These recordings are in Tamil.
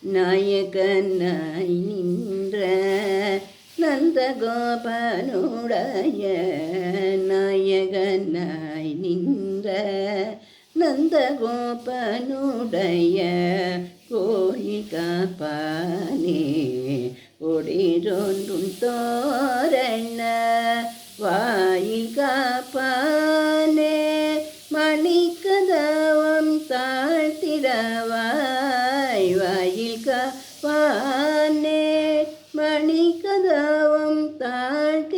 நாயகனாய் நின்ற நந்தகோபனுடைய நாயகனாய் நின்ற நந்தகோபனுடைய கோயில் காப்பானே ஒடிரொன்றும் தோரண வாயில் காப்பானே மணிக்கதவம் தாழ்த்திடவாய் வாயில் காப்பானே மணிக்கதவம் தாழ்த்திடவாய்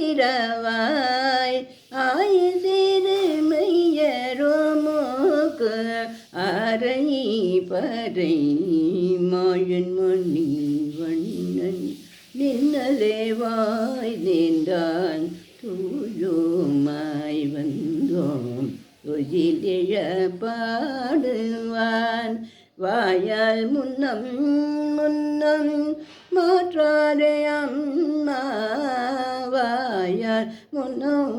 ஆயுசிறுமையரோமோக்கு அரை பறை மாயன் மணி வண்ணன் நின்னலேவாய் நின்றான் தூயோமாய் வந்தோம் தொழிலிழ பாடுவான் வாயால் முன்னம் முன்னம் மாற்றாரே அம்மா வாயால் முன்னம்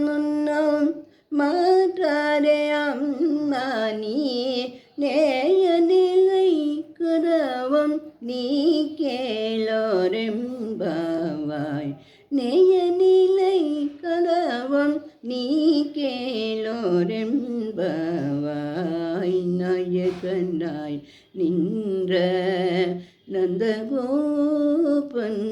முன்னம் மாற்றாரே அம்மா நீ நேயநிலை கதவம் நீ கேளோரெம்பாவாய் நேயநிலை கதவம் நீ கேளோரெம்பாவாய் நாயகனாய் நின்ற நந்தகோபன்